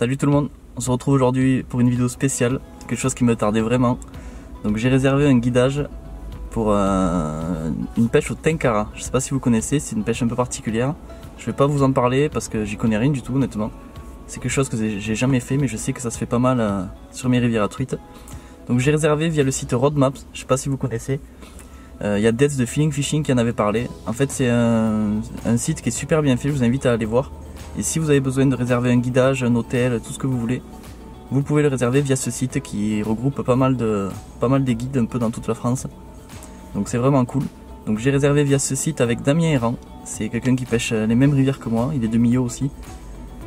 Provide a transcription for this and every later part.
Salut tout le monde, on se retrouve aujourd'hui pour une vidéo spéciale, quelque chose qui me tardait vraiment. Donc j'ai réservé un guidage pour une pêche au tenkara. Je sais pas si vous connaissez, c'est une pêche un peu particulière. Je vais pas vous en parler parce que j'y connais rien du tout honnêtement. C'est quelque chose que j'ai jamais fait, mais je sais que ça se fait pas mal sur mes rivières à truites. Donc j'ai réservé via le site Roadmaps, je sais pas si vous connaissez. Il y a Deads de Feeling Fishing qui en avait parlé. En fait c'est un site qui est super bien fait, je vous invite à aller voir. Et si vous avez besoin de réserver un guidage, un hôtel, tout ce que vous voulez, vous pouvez le réserver via ce site qui regroupe pas mal des guides un peu dans toute la France. Donc c'est vraiment cool. Donc j'ai réservé via ce site avec Damien Errand. C'est quelqu'un qui pêche les mêmes rivières que moi, il est de Millau aussi.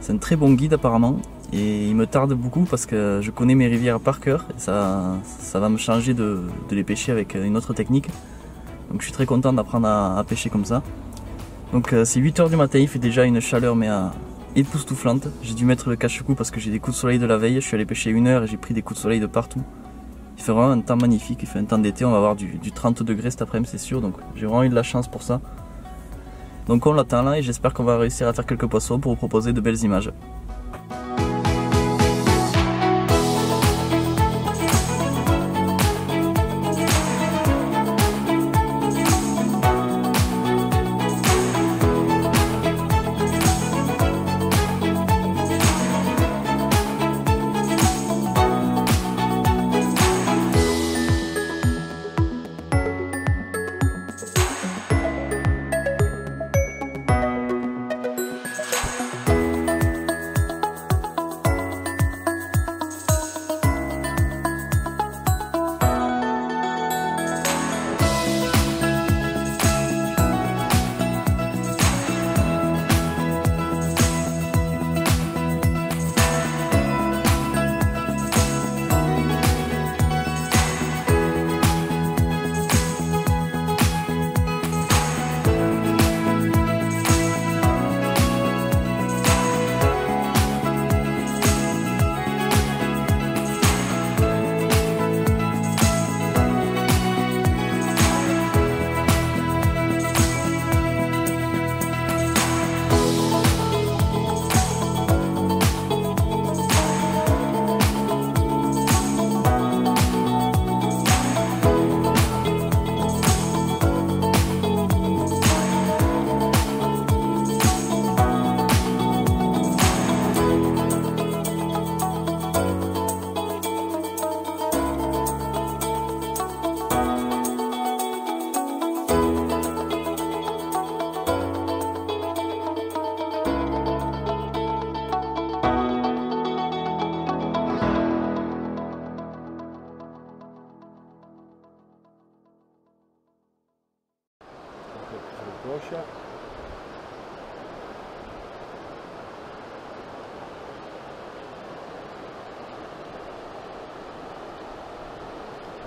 C'est un très bon guide apparemment. Et il me tarde beaucoup parce que je connais mes rivières par cœur. Et ça va me changer de les pêcher avec une autre technique. Donc je suis très content d'apprendre à pêcher comme ça. Donc c'est 8 h du matin, il fait déjà une chaleur mais époustouflante. J'ai dû mettre le cache-cou parce que j'ai des coups de soleil de la veille. Je suis allé pêcher 1 heure et j'ai pris des coups de soleil de partout. Il fait vraiment un temps magnifique, il fait un temps d'été, on va avoir du 30 degrés cet après-midi c'est sûr. Donc j'ai vraiment eu de la chance pour ça. Donc on l'attend là et j'espère qu'on va réussir à faire quelques poissons pour vous proposer de belles images.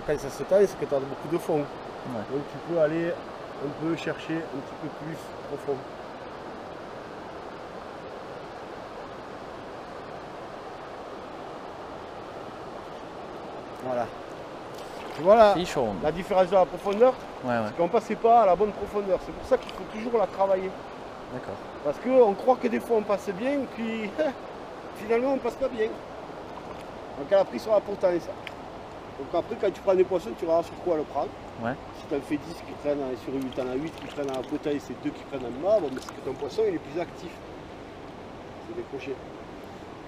Quand ça se taille, c'est que tu as beaucoup de fond. Ouais. Donc tu peux aller un peu chercher un petit peu plus profond. Voilà. Tu vois la différence de la profondeur, c'est qu'on ne passait pas à la bonne profondeur. C'est pour ça qu'il faut toujours la travailler. D'accord. Parce qu'on croit que des fois on passe bien, et puis finalement on passe pas bien. Donc elle a pris sur la potence. Donc après quand tu prends des poissons, tu verras sur quoi le prendre. Ouais. Si tu en fais 10 qui prennent sur 8, tu en as 8 qui prennent à la potence et 2 qui prennent en bas, bon, mais c'est que ton poisson il est plus actif. C'est décroché.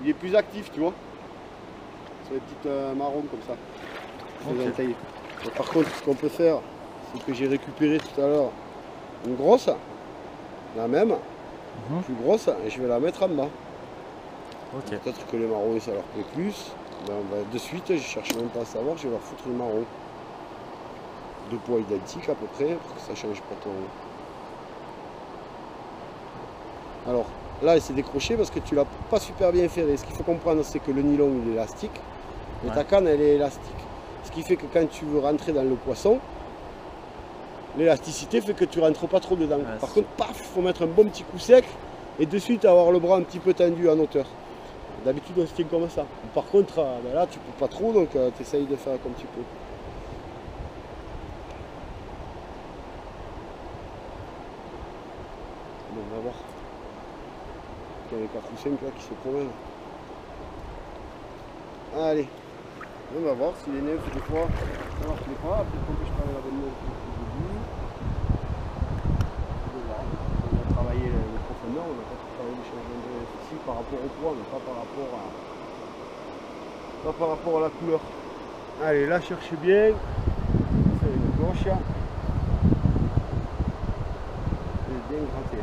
Il est plus actif, tu vois. C'est des petites marrons comme ça. Okay. Donc, par contre, ce qu'on peut faire, c'est que j'ai récupéré tout à l'heure une grosse, la même, plus grosse, et je vais la mettre en bas. Okay. Peut-être que les marrons ça leur plaît plus. Ben, de suite, je cherche même pas à savoir, je vais leur foutre une marron. 2 poids identiques à peu près, pour que ça change pas ton. Alors là, elle s'est décrochée parce que tu l'as pas super bien ferré. Ce qu'il faut comprendre, c'est que le nylon il est élastique, et ta canne elle est élastique. Ce qui fait que quand tu veux rentrer dans le poisson, l'élasticité fait que tu rentres pas trop dedans. Ouais, par contre, paf, il faut mettre un bon petit coup sec et de suite avoir le bras un petit peu tendu en hauteur. D'habitude on se tient comme ça. Par contre ben là tu peux pas trop, donc tu essayes de faire comme tu peux. Bon, on va voir. Il y a les 4 ou 5 là qui se promènent. Allez, on va voir si les nefs des fois ça marche pas. Peut-être qu'on peut travailler la bonne neuf depuis le début. On va voir. On a travaillé les profondeurs, on n'a pas travaillé les changements de nef ici par rapport au poids, mais pas par rapport à la couleur. Allez, là cherchez bien. C'est une gauche. C'est bien gratté.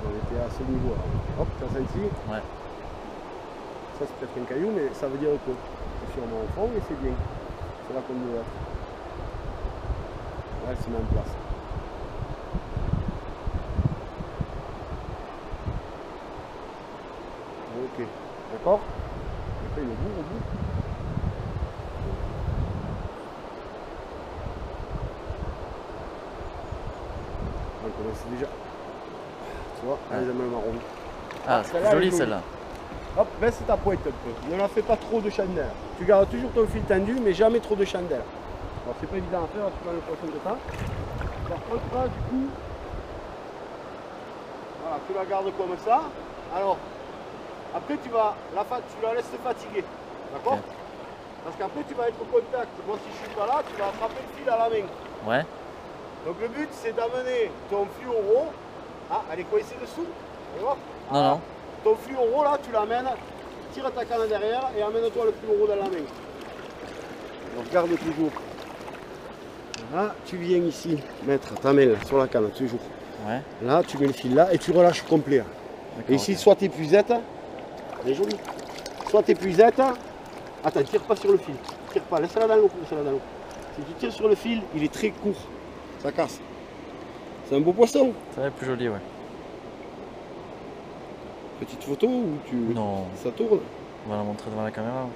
On était à ce niveau là. Hop, t'as senti? Ouais. Ça c'est peut-être un caillou, mais ça veut dire que c'est sûrement au fond et c'est bien. C'est là qu'on doit être. Ouais, c'est mis en place. Ok, d'accord? Après il est bout au bout. On commence déjà. Tu vois, Ouais. les amènes marron. Ah, c'est joli celle-là. Hop, baisse ta pointe un peu. Ne la fais pas trop de chandelle. Tu gardes toujours ton fil tendu, mais jamais trop de chandelle. Alors c'est pas évident à faire, tu prends le poisson de temps. Par contre là, du coup, voilà, tu la gardes comme ça. Alors, après tu la laisses te fatiguer. D'accord? Ok. Parce qu'après tu vas être au contact. Moi si je suis pas là, tu vas attraper le fil à la main. Ouais. Donc le but c'est d'amener ton fluoro. Ah, elle est coincée dessous. Tu vois? Non, non. Ton fluoro là, tu l'amènes, tire ta canne derrière et amène-toi le fluoro dans la main. Donc garde toujours. Là, tu viens ici mettre ta mêle sur la canne, toujours. Ouais. Là, tu mets le fil là et tu relâches complet. Là. Et ici, ok. soit tes puisettes, elle est jolie. Soit tes puisettes. Attends, tire pas sur le fil. Tire pas, laisse-la dans l'eau. Laisse-la dans l'eau. Si tu tires sur le fil, il est très court. Ça casse. C'est un beau poisson. Ça va être plus joli, ouais. Petite photo ou tu. Non. Ça tourne. On va la montrer devant la caméra.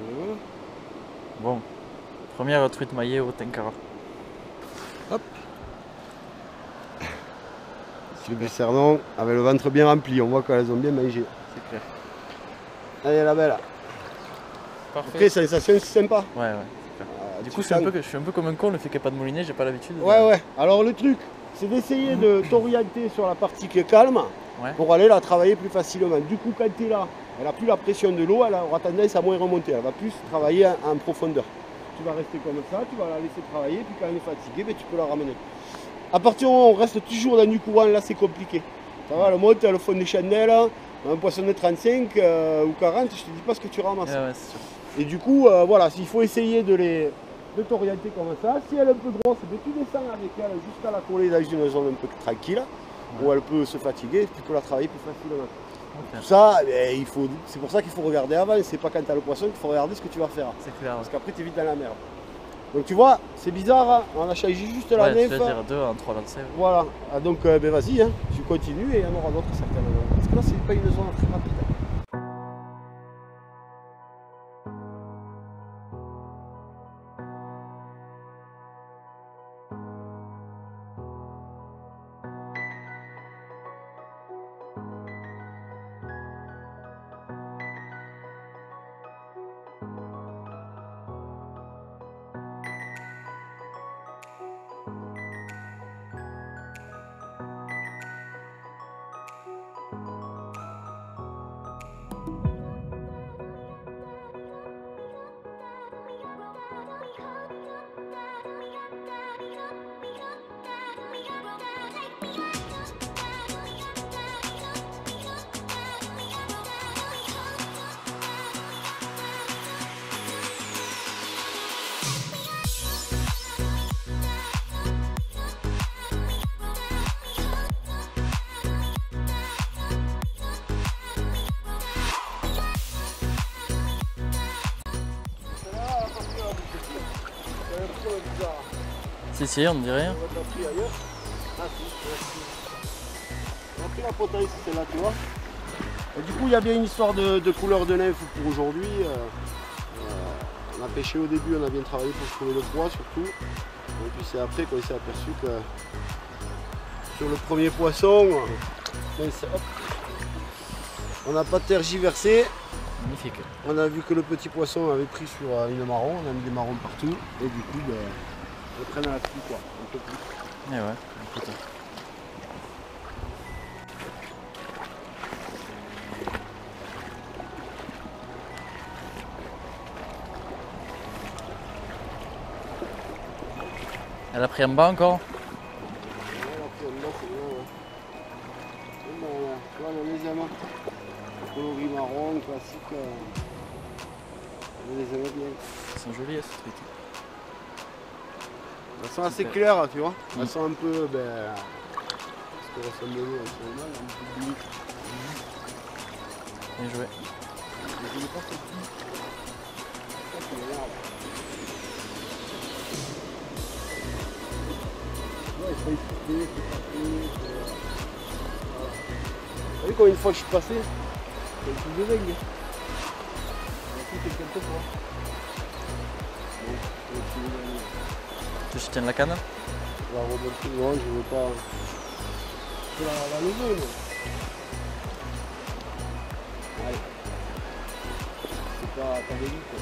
Et voilà. Bon. Première truite maillée au tenkara. Hop. C'est le cernon avec le ventre bien rempli. On voit qu'elles ont bien mangé. C'est clair. Allez, la belle. Parfait. Après, sensation, c'est sympa. Ouais, ouais. Du coup, je suis un peu comme un con, le fait qu'il n'y ait pas de moulinet, j'ai pas l'habitude. Ouais. Alors, le truc, c'est d'essayer de t'orienter sur la partie qui est calme pour aller la travailler plus facilement. Du coup, quand tu es là, elle n'a plus la pression de l'eau, elle aura tendance à moins remonter. Elle va plus travailler en profondeur. Tu vas rester comme ça, tu vas la laisser travailler, puis quand elle est fatiguée, ben, tu peux la ramener. À partir du moment où on reste toujours dans du courant, là, c'est compliqué. Ça va, le monte, le fond des chandelles, un poisson de 35 ou 40, je te dis pas ce que tu ramasses. Ouais, c'est sûr. Et du coup, voilà, il faut essayer de t'orienter comme ça. Si elle est un peu grosse, ben, tu descends avec elle jusqu'à la coller dans une zone un peu tranquille, où elle peut se fatiguer, tu peux la travailler plus facilement. Okay. Tout ça, c'est pour ça qu'il faut regarder avant, c'est pas quand tu as le poisson qu'il faut regarder ce que tu vas faire. C'est clair. Parce qu'après tu es vite dans la merde. Donc tu vois, c'est bizarre, hein, on a changé juste la nef. Tu vas dire 2 en 3 lancers. Voilà, donc ben, vas-y, hein, tu continues et il y en aura d'autres certainement. Parce que là, c'est pas une zone très rapide. Si, on dirait. On va t'appeler ailleurs. Ah si, on a pris la potaille, c'est celle-là, tu vois. Et du coup, il y a bien une histoire de couleur de nymphe pour aujourd'hui. On a pêché au début, on a bien travaillé pour trouver le poids surtout. Et puis c'est après qu'on s'est aperçu que sur le premier poisson, on n'a pas tergiversé. Magnifique. On a vu que le petit poisson avait pris sur une marron, on a mis des marrons partout. Et du coup, on traîne à la pluie quoi, un peu plus. Et ouais, écoute. Elle a pris un bas encore. Elle a pris un bas, c'est bien, ouais. Tu vois, le deuxième, coloris marron, classique. On les aime bien. Elles sont jolies, ces trucs. Elles sont assez claires, tu vois. Elles sont un peu, parce que ressemble de l'eau, elles sont mal, un peu bleues. Bien joué. Je n'ai pas fait tout. Ça, c'est énorme. Ouais, il faut expliquer, c'est parti. Voilà. T'as vu combien de fois je suis passé? C'est un truc de dingue. On a tout fait quelques fois. Bon, Tu veux que je tienne la canne? on va remonter. Non, je veux pas. Je veux la lever, moi. Allez. C'est pas délicat, quoi.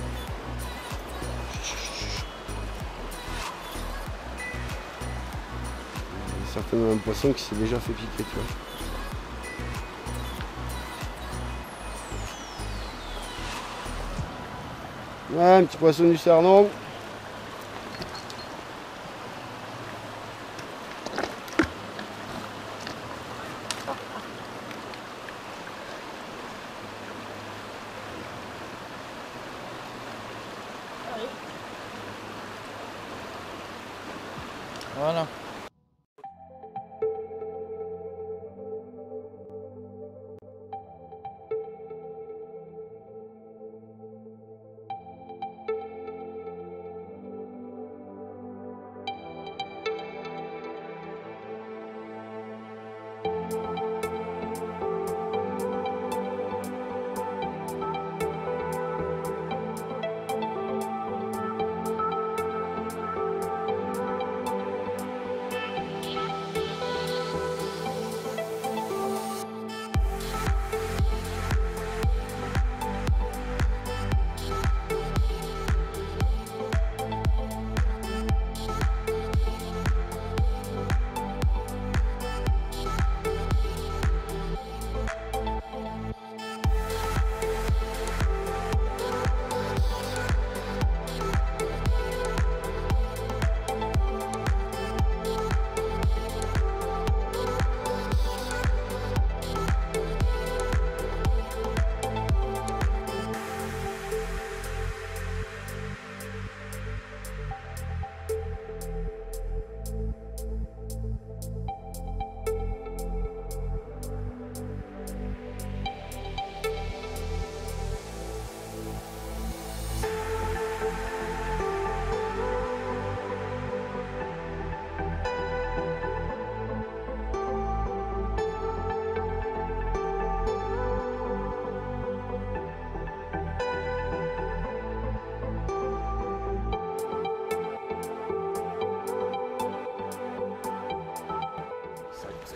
Il y a certainement un poisson qui s'est déjà fait piquer, tu vois. Ouais, un petit poisson du Cernon. Voilà.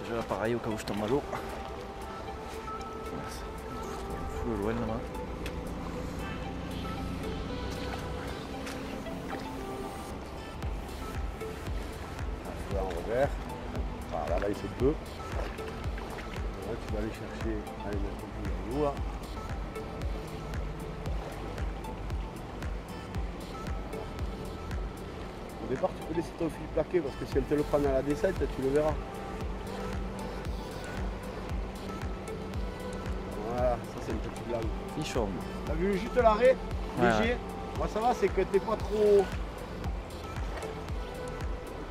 J'ai l'appareil au cas où je tombe à l'eau. Fou le loin là-bas. Là en revers. Voilà, là il se peut. Là, tu vas aller chercher, aller mettre un peu de l'eau là. Au départ tu peux laisser ton fil plaqué parce que si elle te le prend à la descente, tu le verras. Voilà, ça c'est une petite blague. Fichon. T'as vu juste l'arrêt léger? Ouais. Moi ça va, c'est que t'es pas trop.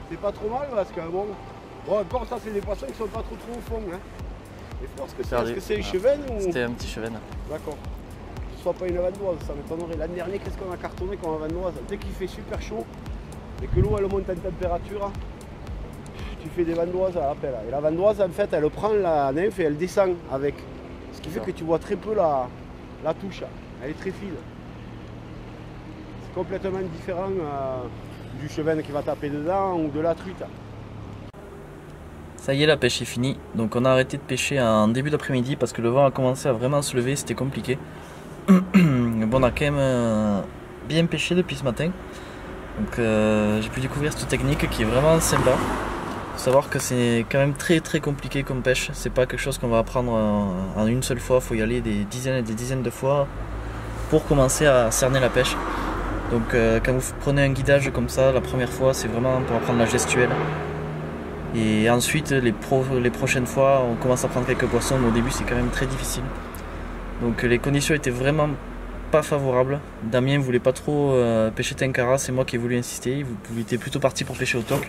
C'est pas trop mal parce que bon encore ça c'est des poissons qui sont pas trop au fond. Hein. Et je pense que c'est, est-ce que c'est une chevenne ou. C'était un petit chevenne. D'accord. Que ce soit pas une vandoise, ça m'étonnerait. L'année dernière, qu'est-ce qu'on a cartonné comme vandoise? Dès qu'il fait super chaud et que l'eau elle monte en température, tu fais des vandoises à la pelle. Et la vandoise en fait elle prend la nymphe et elle descend avec. Ce qui fait que tu vois très peu la touche. Elle est très fine. C'est complètement différent du chevenne qui va taper dedans ou de la truite. Ça y est, la pêche est finie. Donc on a arrêté de pêcher en début d'après-midi parce que le vent a commencé à vraiment se lever, c'était compliqué. Bon, on a quand même bien pêché depuis ce matin. Donc j'ai pu découvrir cette technique qui est vraiment sympa. Faut savoir que c'est quand même très compliqué comme pêche. C'est pas quelque chose qu'on va apprendre en une seule fois. Faut y aller des dizaines et des dizaines de fois pour commencer à cerner la pêche. Donc quand vous prenez un guidage comme ça, la première fois, c'est vraiment pour apprendre la gestuelle. Et ensuite, les prochaines fois, on commence à prendre quelques poissons, mais au début, c'est quand même très difficile. Donc les conditions étaient vraiment pas favorables. Damien voulait pas trop pêcher tenkara, c'est moi qui ai voulu insister. Vous étiez plutôt parti pour pêcher au toc.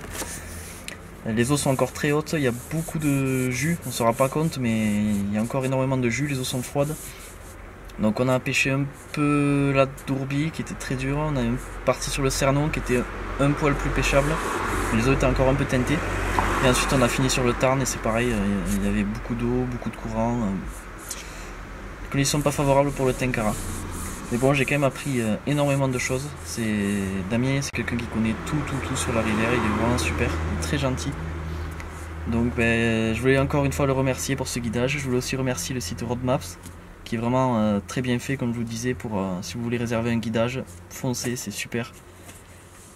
Les eaux sont encore très hautes, il y a beaucoup de jus, on ne se rend pas compte, mais il y a encore énormément de jus, les eaux sont froides. Donc on a pêché un peu la dourbie qui était très dure, on a parti sur le cernon qui était un poil plus pêchable, mais les eaux étaient encore un peu teintées. Et ensuite on a fini sur le Tarn et c'est pareil, il y avait beaucoup d'eau, beaucoup de courant. Les conditions pas favorables pour le tenkara. Mais bon, j'ai quand même appris énormément de choses. Damien, c'est quelqu'un qui connaît tout sur la rivière, il est vraiment super, il est très gentil. Donc je voulais encore une fois le remercier pour ce guidage. Je voulais aussi remercier le site Roadmaps, qui est vraiment très bien fait, comme je vous le disais, pour si vous voulez réserver un guidage, foncez, c'est super.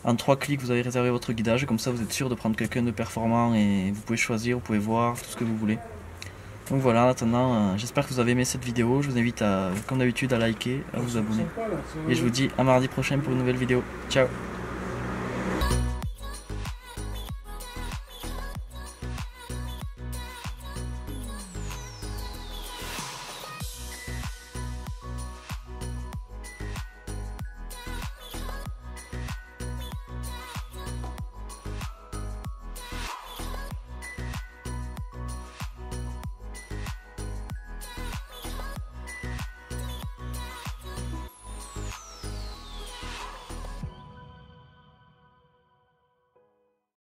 En 3 clics, vous avez réservé votre guidage, comme ça vous êtes sûr de prendre quelqu'un de performant et vous pouvez choisir, vous pouvez voir tout ce que vous voulez. Donc voilà, en attendant, j'espère que vous avez aimé cette vidéo. Je vous invite, comme d'habitude, à liker, à vous abonner. Et je vous dis à mardi prochain pour une nouvelle vidéo. Ciao!